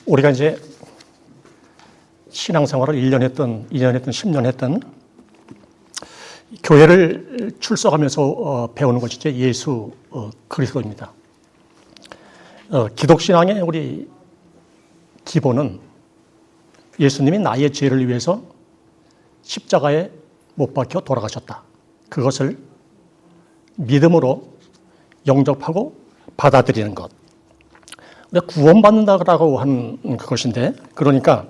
우리가 이제 신앙생활을 1년 했던, 2년 했던, 10년 했던 교회를 출석하면서 배우는 것이 이제 예수 그리스도입니다. 기독신앙의 우리 기본은 예수님이 나의 죄를 위해서 십자가에 못 박혀 돌아가셨다. 그것을 믿음으로 영접하고 받아들이는 것. 구원받는다고 하는 그것인데, 그러니까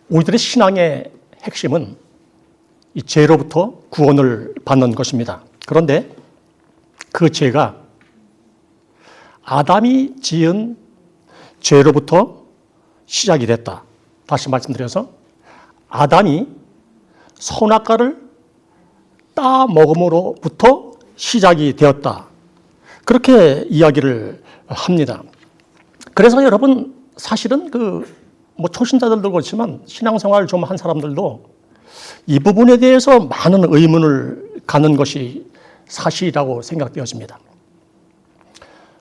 우리들의 신앙의 핵심은 이 죄로부터 구원을 받는 것입니다. 그런데 그 죄가 아담이 지은 죄로부터 시작이 됐다. 다시 말씀드려서 아담이 선악과를 따 먹음으로부터 시작이 되었다. 그렇게 이야기를 합니다. 그래서 여러분 사실은 초신자들도 그렇지만 신앙생활 좀 한 사람들도 이 부분에 대해서 많은 의문을 갖는 것이 사실이라고 생각되어집니다.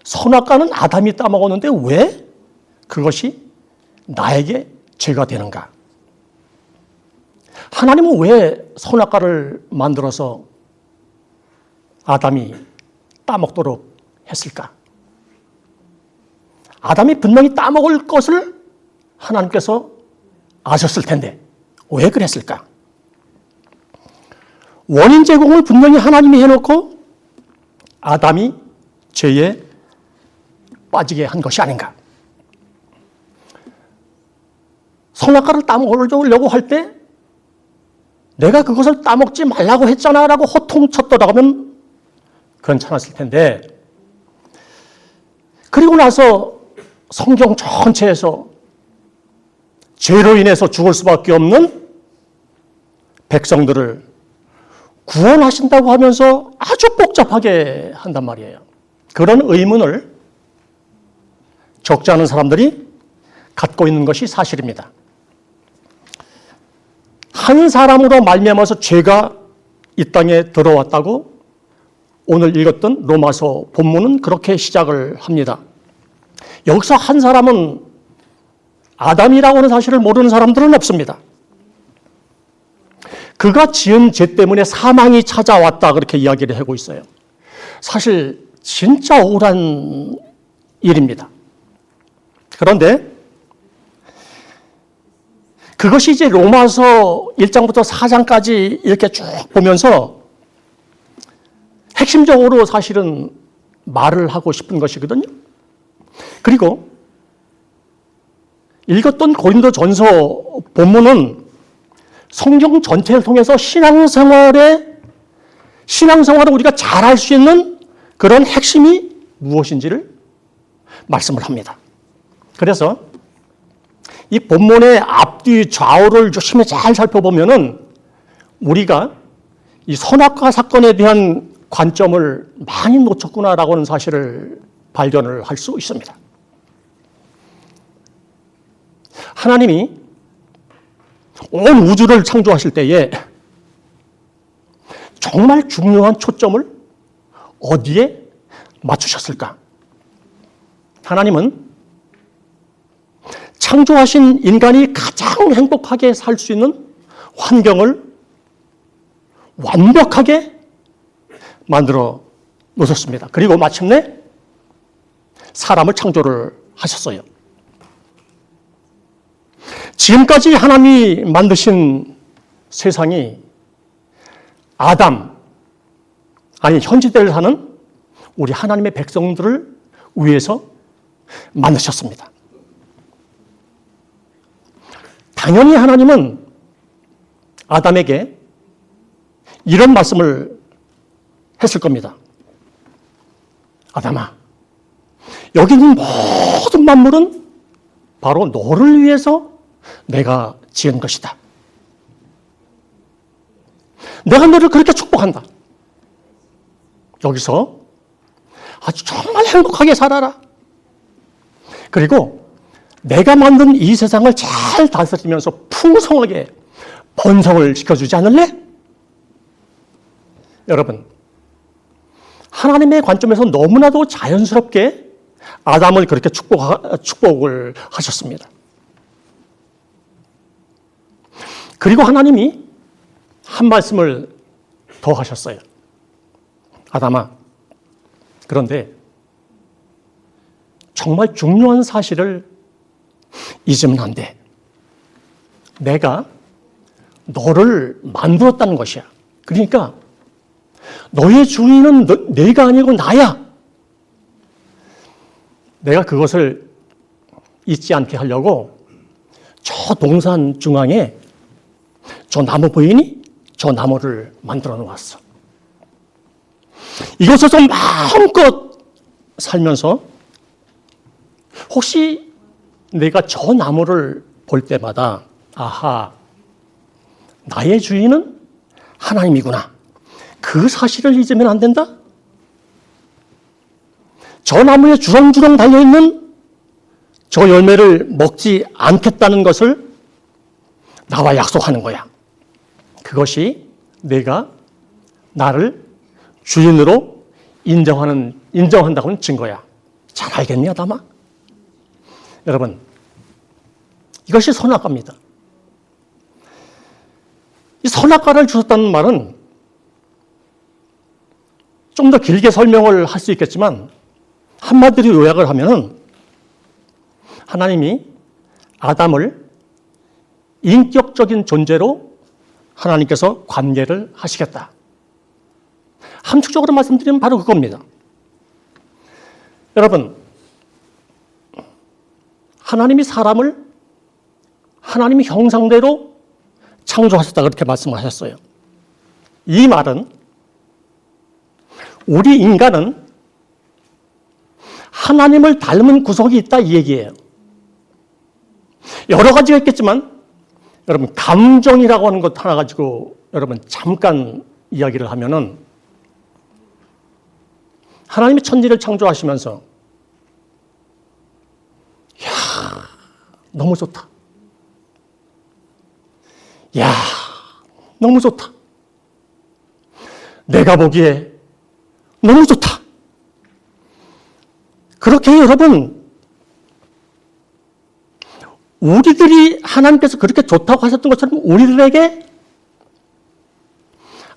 선악과는 아담이 따먹었는데 왜 그것이 나에게 죄가 되는가? 하나님은 왜 선악과를 만들어서 아담이 따먹도록 했을까? 아담이 분명히 따먹을 것을 하나님께서 아셨을 텐데 왜 그랬을까? 원인 제공을 분명히 하나님이 해놓고 아담이 죄에 빠지게 한 것이 아닌가? 선악과를 따먹으려고 할 때 내가 그것을 따먹지 말라고 했잖아 라고 호통쳤더라면 괜찮았을 텐데, 그리고 나서 성경 전체에서 죄로 인해서 죽을 수밖에 없는 백성들을 구원하신다고 하면서 아주 복잡하게 한단 말이에요. 그런 의문을 적지 않은 사람들이 갖고 있는 것이 사실입니다. 한 사람으로 말미암아서 죄가 이 땅에 들어왔다고 오늘 읽었던 로마서 본문은 그렇게 시작을 합니다. 여기서 한 사람은 아담이라고 하는 사실을 모르는 사람들은 없습니다. 그가 지은 죄 때문에 사망이 찾아왔다 그렇게 이야기를 하고 있어요. 사실 진짜 억울한 일입니다. 그런데 그것이 이제 로마서 1장부터 4장까지 이렇게 쭉 보면서 핵심적으로 사실은 말을 하고 싶은 것이거든요. 그리고 읽었던 고린도전서 본문은 성경 전체를 통해서 신앙생활을 우리가 잘할 수 있는 그런 핵심이 무엇인지를 말씀을 합니다. 그래서 이 본문의 앞뒤 좌우를 유심히 잘 살펴보면은 우리가 이 선악과 사건에 대한 관점을 많이 놓쳤구나라고 하는 사실을 발견을 할 수 있습니다. 하나님이 온 우주를 창조하실 때에 정말 중요한 초점을 어디에 맞추셨을까? 하나님은 창조하신 인간이 가장 행복하게 살 수 있는 환경을 완벽하게 만들어 놓으셨습니다. 그리고 마침내 사람을 창조를 하셨어요. 지금까지 하나님이 만드신 세상이 현 시대를 사는 우리 하나님의 백성들을 위해서 만드셨습니다. 당연히 하나님은 아담에게 이런 말씀을 했을 겁니다. 아담아, 여기 있는 모든 만물은 바로 너를 위해서 내가 지은 것이다. 내가 너를 그렇게 축복한다. 여기서 아주 정말 행복하게 살아라. 그리고 내가 만든 이 세상을 잘 다스리면서 풍성하게 번성을 시켜주지 않을래? 여러분, 하나님의 관점에서 너무나도 자연스럽게 아담을 그렇게 축복을 하셨습니다. 그리고 하나님이 한 말씀을 더 하셨어요. 아담아, 그런데 정말 중요한 사실을 잊으면 안 돼. 내가 너를 만들었다는 것이야. 그러니까 너의 주인은 내가 아니고 나야. 내가 그것을 잊지 않게 하려고 저 동산 중앙에 저 나무 보이니? 저 나무를 만들어 놓았어. 이곳에서 마음껏 살면서 혹시 내가 저 나무를 볼 때마다 아하, 나의 주인은 하나님이구나. 그 사실을 잊으면 안 된다? 저 나무에 주렁주렁 달려있는 저 열매를 먹지 않겠다는 것을 나와 약속하는 거야. 그것이 내가 나를 주인으로 인정한다고는 증거야. 잘 알겠니, 아담아? 여러분, 이것이 선악과입니다. 이 선악과를 주셨다는 말은 좀 더 길게 설명을 할 수 있겠지만 한마디로 요약을 하면은 하나님이 아담을 인격적인 존재로 하나님께서 관계를 하시겠다. 함축적으로 말씀드리면 바로 그겁니다. 여러분, 하나님이 사람을 하나님의 형상대로 창조하셨다 그렇게 말씀을 하셨어요. 이 말은 우리 인간은 하나님을 닮은 구석이 있다 이 얘기예요. 여러 가지가 있겠지만 여러분 감정이라고 하는 것 하나 가지고 여러분 잠깐 이야기를 하면은 하나님이 천지를 창조하시면서 야 너무 좋다. 야 너무 좋다. 내가 보기에 너무 좋다. 그렇게 여러분 우리들이 하나님께서 그렇게 좋다고 하셨던 것처럼 우리들에게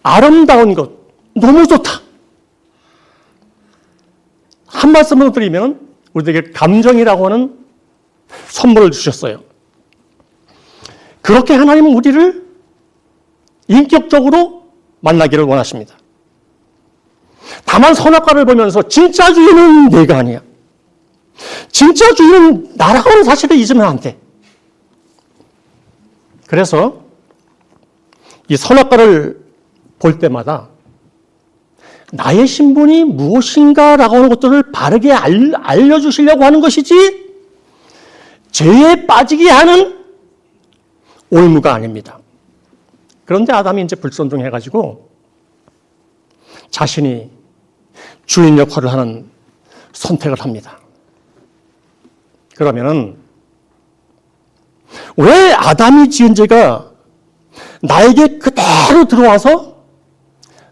아름다운 것, 너무 좋다. 한 말씀으로 드리면 우리들에게 감정이라고 하는 선물을 주셨어요. 그렇게 하나님은 우리를 인격적으로 만나기를 원하십니다. 다만 선악과를 보면서 진짜 주인은 내가 아니야. 진짜 주인은 나라고 하는 사실을 잊으면 안 돼. 그래서 이 선악과를 볼 때마다 나의 신분이 무엇인가라고 하는 것들을 바르게 알려주시려고 하는 것이지 죄에 빠지게 하는 올무가 아닙니다. 그런데 아담이 이제 불순종해가지고 자신이 주인 역할을 하는 선택을 합니다. 그러면은 왜 아담이 지은 죄가 나에게 그대로 들어와서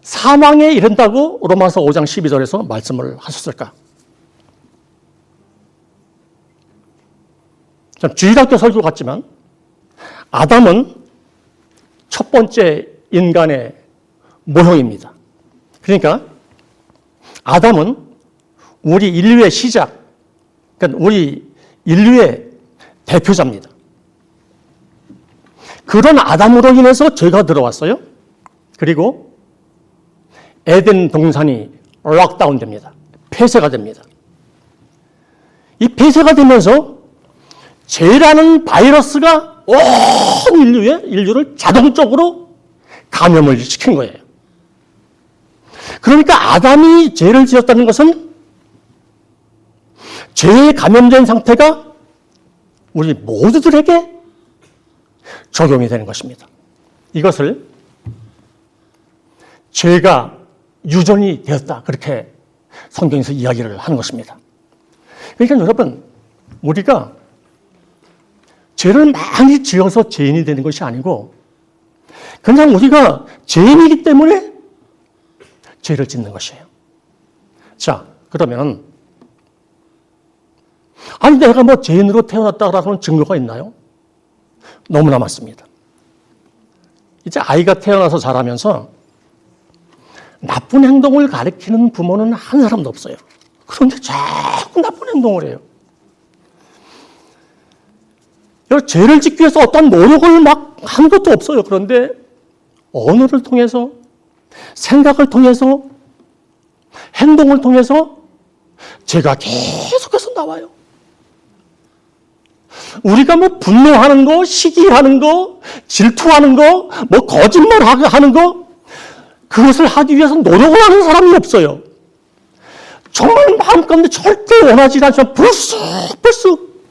사망에 이른다고 로마서 5장 12절에서 말씀을 하셨을까? 참 주일학교 설교 같지만 아담은 첫 번째 인간의 모형입니다. 그러니까 아담은 우리 인류의 시작, 그러니까 우리 인류의 대표자입니다. 그런 아담으로 인해서 죄가 들어왔어요. 그리고 에덴 동산이 락다운 됩니다. 폐쇄가 됩니다. 이 폐쇄가 되면서 죄라는 바이러스가 온 인류를 자동적으로 감염을 시킨 거예요. 그러니까 아담이 죄를 지었다는 것은 죄에 감염된 상태가 우리 모두들에게 적용이 되는 것입니다. 이것을 죄가 유전이 되었다. 그렇게 성경에서 이야기를 하는 것입니다. 그러니까 여러분, 우리가 죄를 많이 지어서 죄인이 되는 것이 아니고 그냥 우리가 죄인이기 때문에 죄를 짓는 것이에요. 자, 그러면 아니, 내가 뭐 죄인으로 태어났다라는 증거가 있나요? 너무나 많습니다. 이제 아이가 태어나서 자라면서 나쁜 행동을 가르치는 부모는 한 사람도 없어요. 그런데 자꾸 나쁜 행동을 해요. 죄를 짓기 위해서 어떤 노력을 막 한 것도 없어요. 그런데 언어를 통해서, 생각을 통해서, 행동을 통해서 죄가 계속해서 나와요. 우리가 뭐 분노하는 거, 시기하는 거, 질투하는 거, 뭐 거짓말하는 거, 그것을 하기 위해서 노력을 하는 사람이 없어요. 정말 마음 가운데 절대 원하지 않지만 불쑥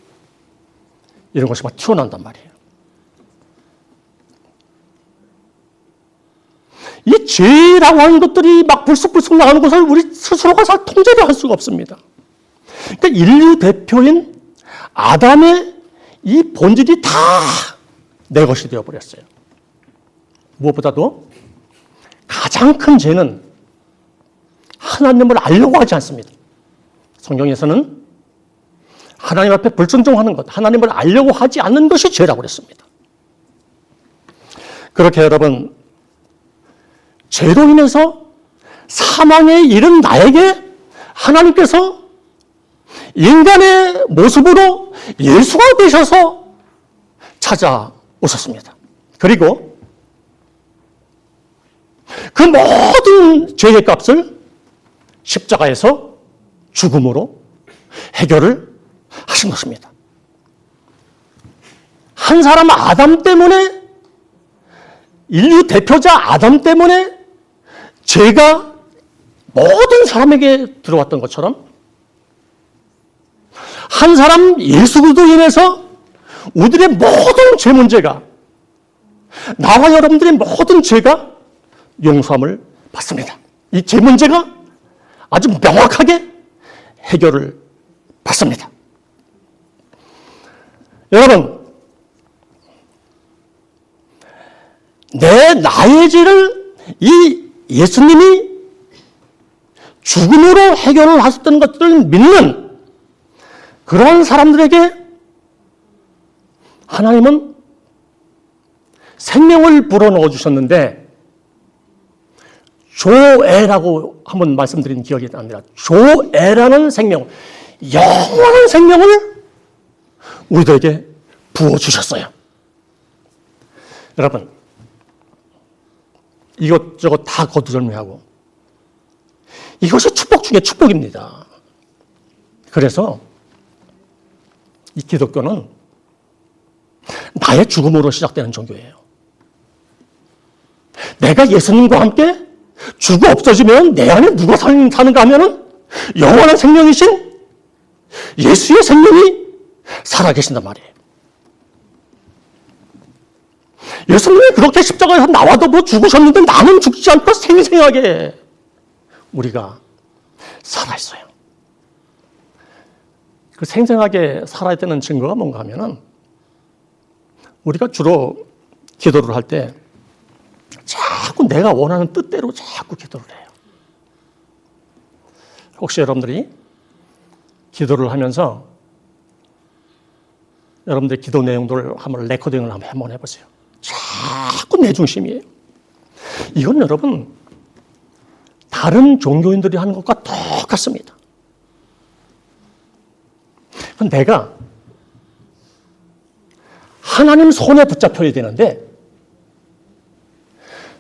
이런 것이 막 튀어나온단 말이에요. 이 죄라고 하는 것들이 막 불쑥 나오는 것을 우리 스스로가 잘 통제를 할 수가 없습니다. 그러니까 인류 대표인 아담의 이 본질이 다 내 것이 되어버렸어요. 무엇보다도 가장 큰 죄는 하나님을 알려고 하지 않습니다. 성경에서는 하나님 앞에 불순종하는 것, 하나님을 알려고 하지 않는 것이 죄라고 그랬습니다. 그렇게 여러분, 죄로 인해서 사망에 이른 나에게 하나님께서 인간의 모습으로 예수가 되셔서 찾아오셨습니다. 그리고 그 모든 죄의 값을 십자가에서 죽음으로 해결을 하신 것입니다. 한 사람 아담 때문에, 인류 대표자 아담 때문에 죄가 모든 사람에게 들어왔던 것처럼 한 사람 예수 그리스도로 인해서 우리들의 모든 죄 문제가, 나와 여러분들의 모든 죄가 용서함을 받습니다. 이 죄 문제가 아주 명확하게 해결을 받습니다. 여러분, 나의 죄를 이 예수님이 죽음으로 해결을 하셨던 것들을 믿는 그런 사람들에게 하나님은 생명을 불어넣어 주셨는데, 조에라고 한번 말씀드린 기억이 납니다. 조에라는 생명, 영원한 생명을 우리들에게 부어주셨어요. 여러분, 이것저것 다 거두절미하고 이것이 축복 중에 축복입니다. 그래서 이 기독교는 나의 죽음으로 시작되는 종교예요. 내가 예수님과 함께 죽어 없어지면 내 안에 누가 사는가 하면은 영원한 생명이신 예수의 생명이 살아계신단 말이에요. 예수님이 그렇게 십자가에서 나와도 뭐 죽으셨는데 나는 죽지 않고 생생하게 우리가 살아있어요. 그 생생하게 살아야 되는 증거가 뭔가 하면은 우리가 주로 기도를 할 때 자꾸 내가 원하는 뜻대로 자꾸 기도를 해요. 혹시 여러분들이 기도를 하면서 여러분들 기도 내용들을 한번 레코딩을 한번 해보세요. 자꾸 내 중심이에요. 이건 여러분 다른 종교인들이 하는 것과 똑같습니다. 내가 하나님 손에 붙잡혀야 되는데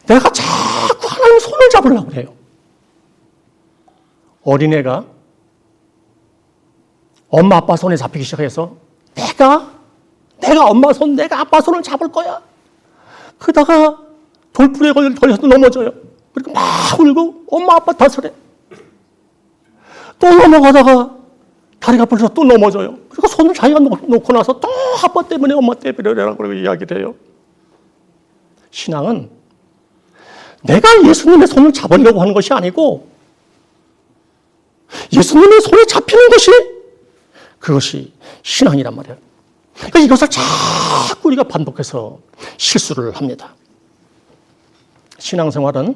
내가 자꾸 하나님 손을 잡으려고 해요. 어린애가 엄마 아빠 손에 잡히기 시작해서 내가 엄마 손, 내가 아빠 손을 잡을 거야. 그러다가 돌풀에 걸려서 넘어져요. 그리고 막 울고 엄마 아빠 탓을 해. 또 넘어가다가 다리가 부러져서 또 넘어져요. 그리고 손을 자기가 놓고 나서 또 아빠 때문에 엄마 때문에라고 그러고 이야기를 해요. 신앙은 내가 예수님의 손을 잡으려고 하는 것이 아니고 예수님의 손에 잡히는 것이 그것이 신앙이란 말이에요. 그러니까 이것을 자꾸 우리가 반복해서 실수를 합니다. 신앙생활은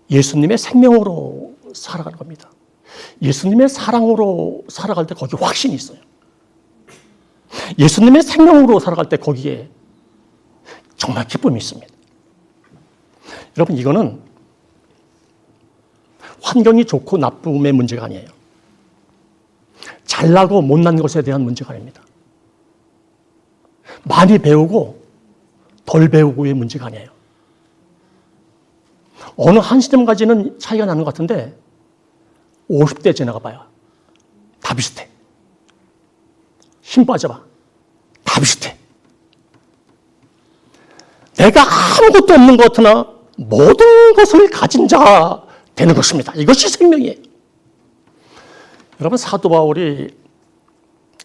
예수님의 생명으로 살아가는 겁니다. 예수님의 사랑으로 살아갈 때 거기에 확신이 있어요. 예수님의 생명으로 살아갈 때 거기에 정말 기쁨이 있습니다. 여러분, 이거는 환경이 좋고 나쁨의 문제가 아니에요. 잘나고 못난 것에 대한 문제가 아닙니다. 많이 배우고 덜 배우고의 문제가 아니에요. 어느 한 시점까지는 차이가 나는 것 같은데 50대 지나가 봐요. 다 비슷해. 힘 빠져봐. 다 비슷해. 내가 아무것도 없는 것 같으나 모든 것을 가진 자가 되는 것입니다. 이것이 생명이에요. 여러분, 사도 바울이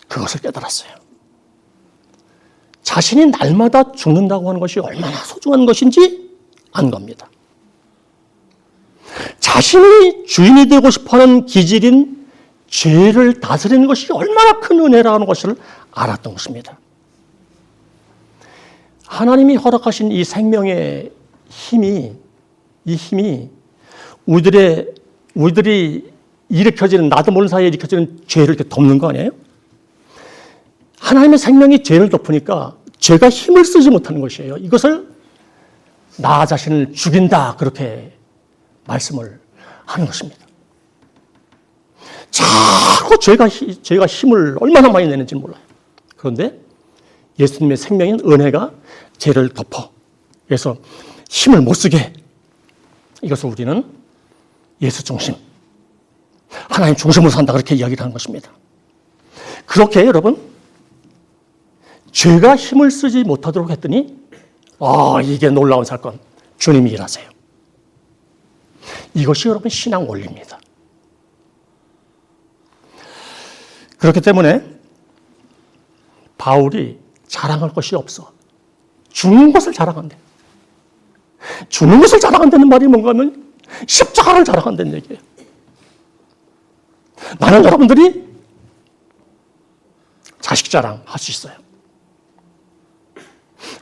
그것을 깨달았어요. 자신이 날마다 죽는다고 하는 것이 얼마나 소중한 것인지 안 겁니다. 자신이 주인이 되고 싶어하는 기질인 죄를 다스리는 것이 얼마나 큰 은혜라는 것을 알았던 것입니다. 하나님이 허락하신 이 생명의 힘이, 이 힘이 우리들이 일으켜지는, 나도 모르는 사이에 일으켜지는 죄를 이렇게 덮는 거 아니에요? 하나님의 생명이 죄를 덮으니까 죄가 힘을 쓰지 못하는 것이에요. 이것을 나 자신을 죽인다, 그렇게 말씀을 하는 것입니다. 자꾸 죄가 힘을 얼마나 많이 내는지 몰라요. 그런데 예수님의 생명인 은혜가 죄를 덮어. 그래서 힘을 못 쓰게. 이것을 우리는 예수 중심, 하나님 중심으로 산다, 그렇게 이야기를 하는 것입니다. 그렇게 여러분, 죄가 힘을 쓰지 못하도록 했더니 이게 놀라운 사건. 주님이 일하세요. 이것이 여러분 신앙 원리입니다. 그렇기 때문에 바울이 자랑할 것이 없어. 죽는 것을 자랑한대. 죽는 것을 자랑한다는 말이 뭔가 하면 십자가를 자랑한다는 얘기예요. 나는 여러분들이 자식 자랑할 수 있어요.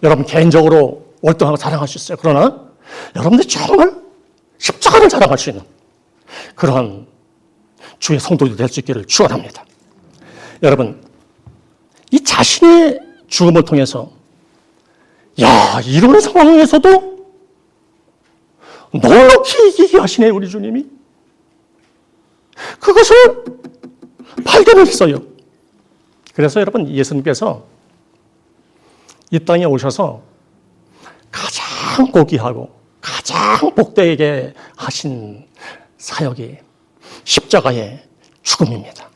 여러분 개인적으로 월등하고 자랑할 수 있어요. 그러나 여러분들이 정말 십자가를 자랑할 수 있는 그런 주의 성도들이 될 수 있기를 축원합니다. 여러분, 이 자신의 죽음을 통해서 이런 상황에서도 놀랍게 이기게 하시네, 우리 주님이. 그것을 발견했어요. 그래서 여러분, 예수님께서 이 땅에 오셔서 가장 고귀하고 가장 복되게 하신 사역이 십자가의 죽음입니다.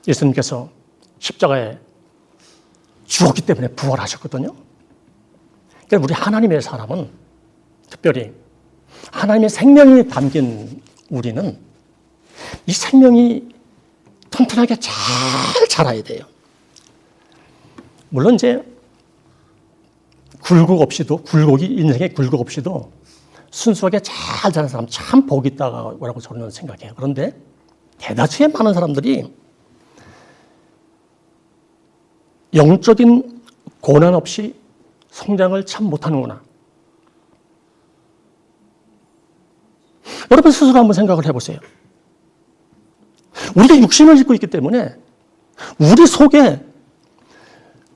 예수님께서 십자가에 죽었기 때문에 부활하셨거든요. 그러니까 우리 하나님의 사람은, 특별히 하나님의 생명이 담긴 우리는 이 생명이 튼튼하게 잘 자라야 돼요. 물론 이제 인생의 굴곡 없이도 순수하게 잘 자란 사람 참 복이 있다고 저는 생각해요. 그런데 대다수의 많은 사람들이 영적인 고난 없이 성장을 참 못하는구나. 여러분 스스로 한번 생각을 해보세요. 우리가 육신을 짓고 있기 때문에 우리 속에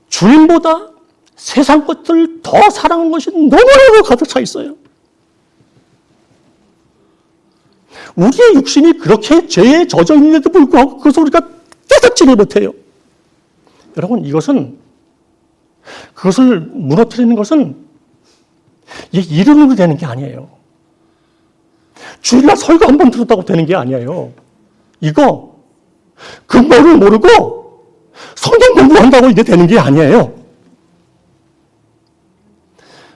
주님보다 세상 것들 더 사랑하는 것이 너무너무 가득 차 있어요. 우리의 육신이 그렇게 죄에 젖어 있는데도 불구하고 그것을 우리가 깨닫지를 못해요. 여러분, 그것을 무너뜨리는 것은 이름으로 되는 게 아니에요. 주일날 설교 한 번 들었다고 되는 게 아니에요. 이거 근본을 모르고 성경 공부한다고 이게 되는 게 아니에요.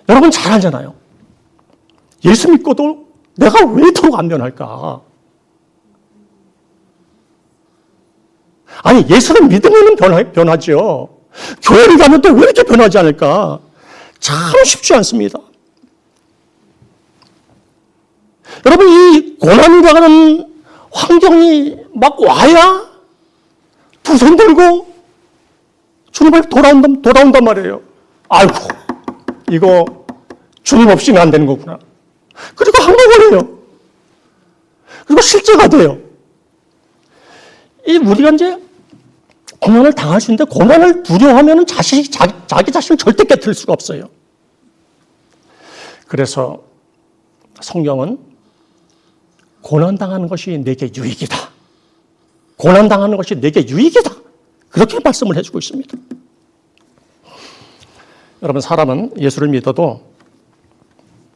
여러분 잘 알잖아요. 예수 믿고도 내가 왜 이토록 안 변할까? 아니, 예수를 믿으면 변하죠. 교회를 가면 또 왜 이렇게 변하지 않을까? 참 쉽지 않습니다. 여러분, 이 고난이라는 환경이 막 와야 두 손 들고 주님 앞에 돌아온단 말이에요. 아이고, 이거 주님 없이는 안 되는 거구나. 그리고 항복을 해요. 그리고 실제가 돼요. 이 우리가 이제 고난을 당할 수 있는데 고난을 두려워하면 자기 자신을 절대 깨뜨릴 수가 없어요. 그래서 성경은 고난당하는 것이 내게 유익이다. 고난당하는 것이 내게 유익이다. 그렇게 말씀을 해주고 있습니다. 여러분, 사람은 예수를 믿어도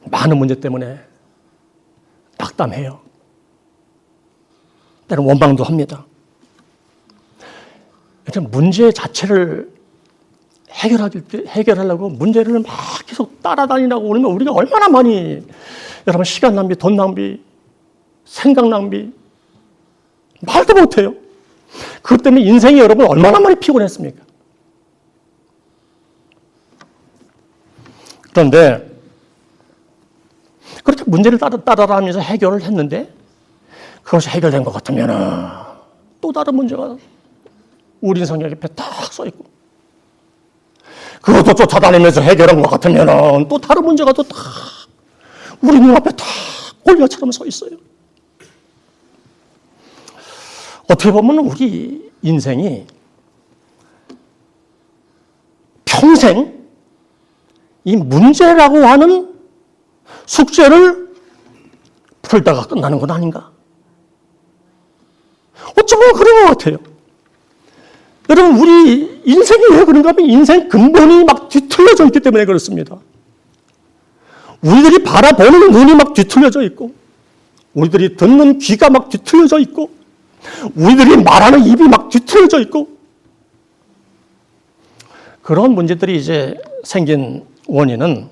많은 문제 때문에 낙담해요. 때로는 원망도 합니다. 문제 자체를 해결하려고 문제를 막 계속 따라다니라고 그러면 우리가 얼마나 많이, 여러분, 시간 낭비, 돈 낭비, 생각 낭비, 말도 못해요. 그것 때문에 인생이 여러분 얼마나 많이 피곤했습니까? 그런데 그렇게 문제를 따라다니면서 해결을 했는데 그것이 해결된 것 같으면 또 다른 문제가 우리 인생 옆에 딱 써있고, 그것도 쫓아다니면서 해결한 것 같으면 또 다른 문제가 또 딱 우리 눈앞에 딱 골리앗처럼 서 있어요. 어떻게 보면 우리 인생이 평생 이 문제라고 하는 숙제를 풀다가 끝나는 건 아닌가? 어쩌면 그런 것 같아요. 여러분, 우리 인생이 왜 그런가 하면 인생 근본이 막 뒤틀려져 있기 때문에 그렇습니다. 우리들이 바라보는 눈이 막 뒤틀려져 있고, 우리들이 듣는 귀가 막 뒤틀려져 있고, 우리들이 말하는 입이 막 뒤틀려져 있고, 그런 문제들이 이제 생긴 원인은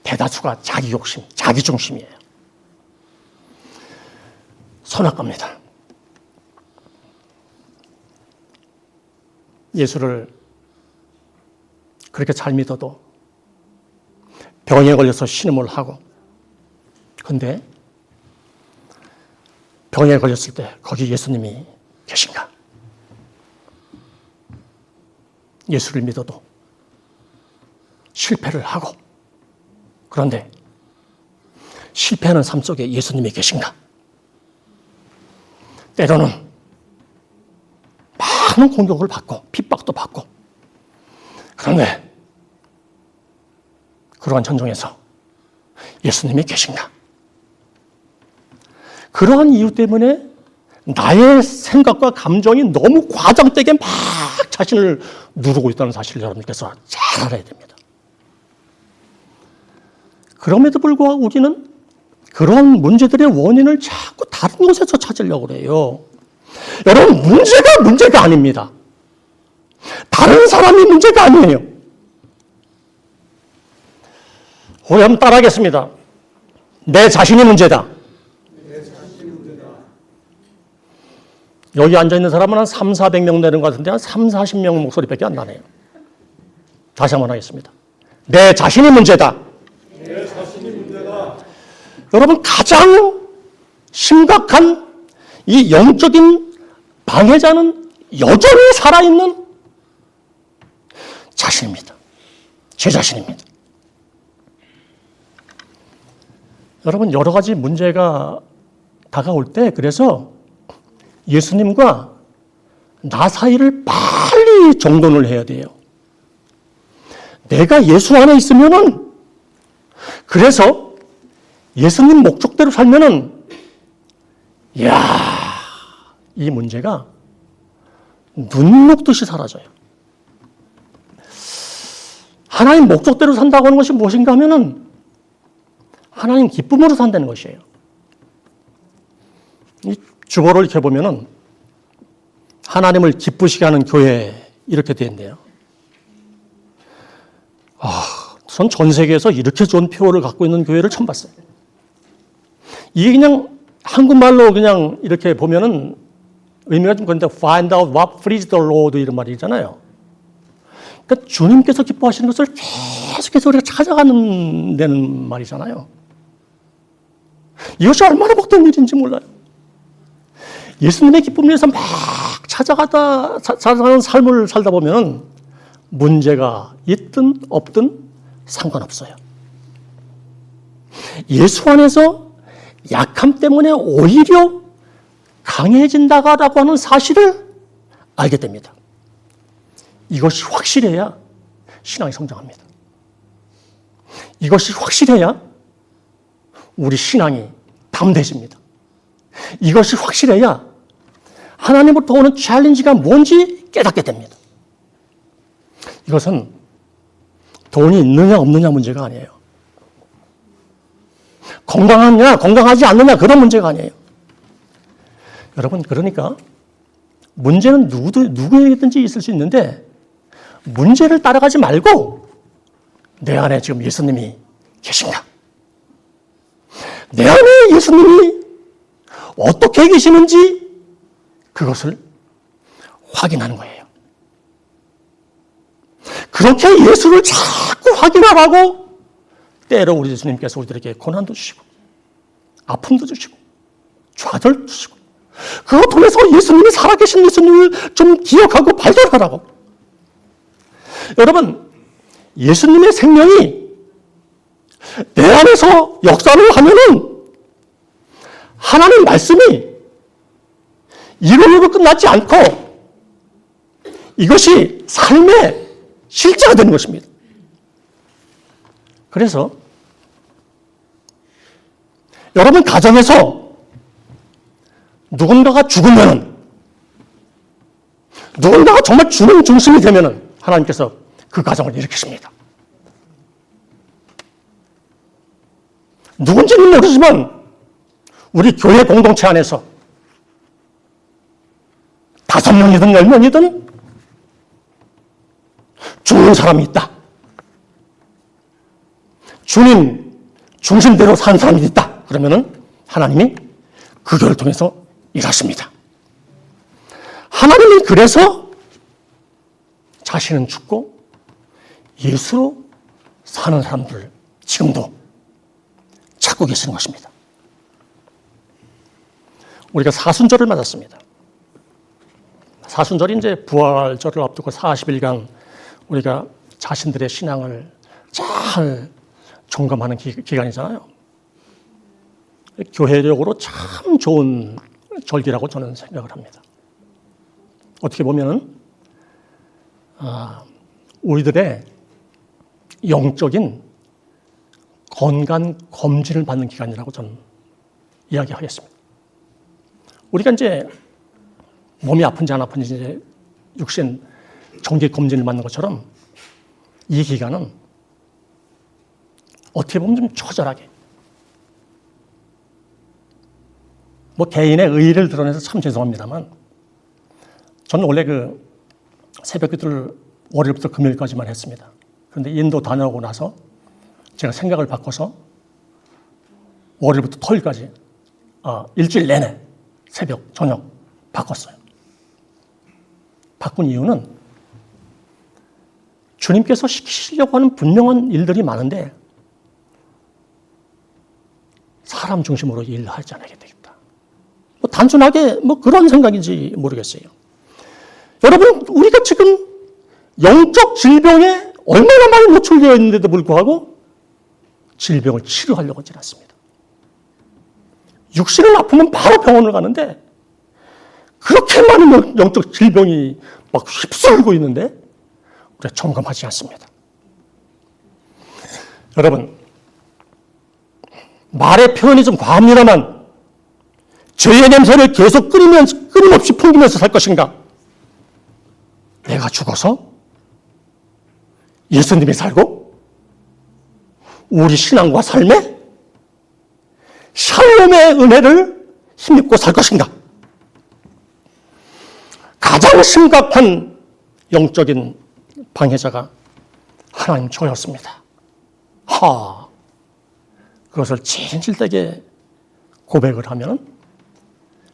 대다수가 자기 욕심, 자기 중심이에요. 선악과입니다. 예수를 그렇게 잘 믿어도 병에 걸려서 신음을 하고, 근데 병에 걸렸을 때 거기 예수님이 계신가? 예수를 믿어도 실패를 하고, 그런데 실패하는 삶 속에 예수님이 계신가? 때로는 많은 공격을 받고 핍박도 받고, 그런데 그러한 전쟁에서 예수님이 계신가? 그러한 이유 때문에 나의 생각과 감정이 너무 과장되게 막 자신을 누르고 있다는 사실을 여러분께서 잘 알아야 됩니다. 그럼에도 불구하고 우리는 그런 문제들의 원인을 자꾸 다른 곳에서 찾으려고 그래요. 여러분, 문제가 아닙니다. 다른 사람이 문제가 아니에요. 우리 한번 따라하겠습니다. 내 자신이 문제다. 여기 앉아있는 사람은 한 300-400명 되는 것 같은데 한 30-40명 목소리밖에 안 나네요. 다시 한번 하겠습니다. 내 자신이 문제다. 내 자신이 문제다. 여러분, 가장 심각한 이 영적인 방해자는 여전히 살아있는 자신입니다. 제 자신입니다. 여러분, 여러 가지 문제가 다가올 때 그래서 예수님과 나 사이를 빨리 정돈을 해야 돼요. 내가 예수 안에 있으면은, 그래서 예수님 목적대로 살면은, 이 문제가 눈 녹듯이 사라져요. 하나님 목적대로 산다고 하는 것이 무엇인가 하면은 하나님 기쁨으로 산다는 것이에요. 이 주보를 이렇게 보면은 하나님을 기쁘시게 하는 교회 이렇게 되어 있네요. 전 세계에서 이렇게 좋은 표어를 갖고 있는 교회를 처음 봤어요. 이게 그냥 한국말로 그냥 이렇게 보면은 의미가 좀 그런데 find out what pleased the Lord 이런 말이잖아요. 그러니까 주님께서 기뻐하시는 것을 계속해서 우리가 찾아가는 데는 말이잖아요. 이것이 얼마나 복된 일인지 몰라요. 예수님의 기쁨을 위해서 막 찾아가는 삶을 살다 보면 문제가 있든 없든 상관없어요. 예수 안에서 약함 때문에 오히려 강해진다라고 하는 사실을 알게 됩니다. 이것이 확실해야 신앙이 성장합니다. 이것이 확실해야 우리 신앙이 담대해집니다. 이것이 확실해야 하나님으로부터 오는 챌린지가 뭔지 깨닫게 됩니다. 이것은 돈이 있느냐 없느냐 문제가 아니에요. 건강하냐 건강하지 않느냐 그런 문제가 아니에요. 여러분, 그러니까 문제는 누구에게든지 있을 수 있는데 문제를 따라가지 말고 내 안에 지금 예수님이 계신가? 내 안에 예수님이 어떻게 계시는지 그것을 확인하는 거예요. 그렇게 예수를 자꾸 확인하라고 때로 우리 예수님께서 우리들에게 고난도 주시고 아픔도 주시고 좌절도 주시고 그것 통해서 예수님이 살아계신 예수님을 좀 기억하고 발견하라고. 여러분, 예수님의 생명이 내 안에서 역사를 하면은 하나님 말씀이 이론으로 끝나지 않고 이것이 삶의 실제가 되는 것입니다. 그래서 여러분 가정에서 누군가가 죽으면, 누군가가 정말 죽는 중심이 되면 하나님께서 그 가정을 일으키십니다. 누군지는 모르지만 우리 교회 공동체 안에서 5명이든 10명이든 죽는 사람이 있다. 주님 중심대로 사는 사람이 있다. 그러면은 하나님이 그 교회를 통해서 일하십니다. 하나님이 그래서 자신은 죽고 예수로 사는 사람들 지금도 찾고 계시는 것입니다. 우리가 사순절을 맞았습니다. 사순절이 이제 부활절을 앞두고 40일간 우리가 자신들의 신앙을 잘 점검하는 기간이잖아요. 교회적으로 참 좋은 절기라고 저는 생각을 합니다. 어떻게 보면은 우리들의 영적인 건강 검진을 받는 기간이라고 저는 이야기하겠습니다. 우리가 이제 몸이 아픈지 안 아픈지 이제 육신 정기 검진을 받는 것처럼 이 기간은 어떻게 보면 좀 처절하게 뭐 개인의 의의를 드러내서 참 죄송합니다만 저는 원래 그 새벽 기도를 월요일부터 금요일까지만 했습니다. 그런데 인도 다녀오고 나서 제가 생각을 바꿔서 월요일부터 토요일까지 일주일 내내 새벽, 저녁 바꿨어요. 바꾼 이유는 주님께서 시키시려고 하는 분명한 일들이 많은데 사람 중심으로 일하지 않아야 되겠다. 뭐 단순하게 뭐 그런 생각인지 모르겠어요. 여러분, 우리가 지금 영적 질병에 얼마나 많이 노출되어 있는데도 불구하고 질병을 치료하려고 하지 않습니다. 육신을 아프면 바로 병원을 가는데 그렇게 많은 영적 질병이 막 휩쓸고 있는데 우리가 점검하지 않습니다. 여러분, 말의 표현이 좀 과합니다만 죄의 냄새를 계속 끊임없이 풍기면서 살 것인가? 내가 죽어서 예수님이 살고 우리 신앙과 삶에 샬롬의 은혜를 힘입고 살 것인가? 가장 심각한 영적인 방해자가 하나님 저였습니다. 그것을 진실되게 고백을 하면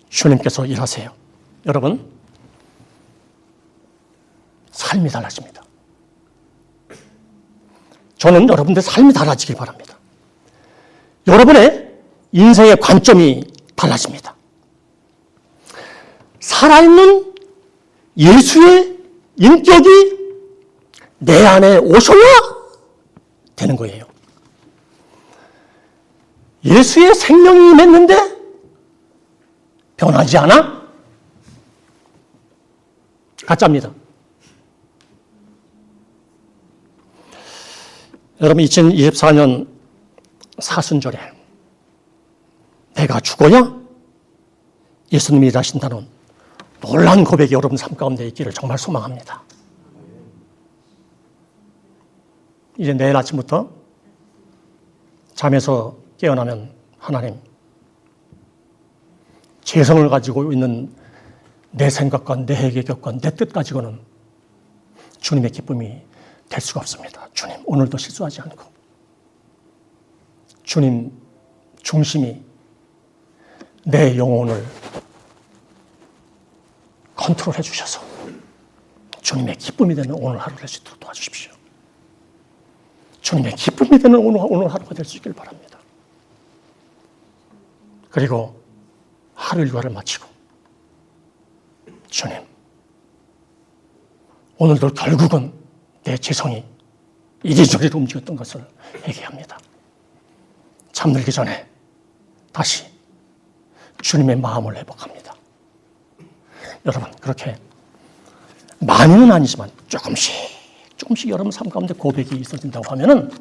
주님께서 일하세요. 여러분, 삶이 달라집니다. 저는 여러분들 삶이 달라지길 바랍니다. 여러분의 인생의 관점이 달라집니다. 살아있는 예수의 인격이 내 안에 오셔야 되는 거예요. 예수의 생명이 임했는데 변하지 않아? 가짜입니다. 여러분 2024년 사순절에 내가 죽어야 예수님이 일하신다는 놀라운 고백이 여러분 삶 가운데 있기를 정말 소망합니다. 이제 내일 아침부터 잠에서 깨어나면 하나님, 재성을 가지고 있는 내 생각과 내 계획과 내 뜻 가지고는 주님의 기쁨이 될 수가 없습니다. 주님, 오늘도 실수하지 않고 주님 중심이 내 영혼을 컨트롤해 주셔서 주님의 기쁨이 되는 오늘 하루를 될 수 있도록 도와주십시오. 주님의 기쁨이 되는 오늘 하루가 될 수 있길 바랍니다. 그리고 하루 일과를 마치고 주님, 오늘도 결국은 내 재성이 이리저리로 움직였던 것을 회개합니다. 잠들기 전에 다시 주님의 마음을 회복합니다. 여러분, 그렇게 많이는 아니지만 조금씩 여러분 삶 가운데 고백이 있어진다고 하면은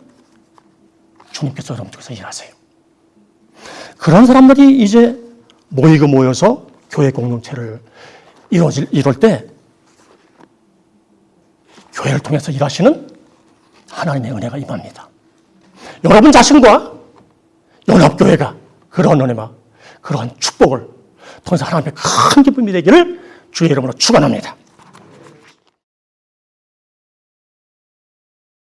주님께서 여러분 쪽에서 일하세요. 그런 사람들이 이제 모여서 교회 공동체를 이룰 때 교회를 통해서 일하시는 하나님의 은혜가 임합니다. 여러분 자신과 연합교회가 그런 은혜와 그러한 축복을 통해서 하나님의 큰 기쁨이 되기를 주의 이름으로 축원합니다.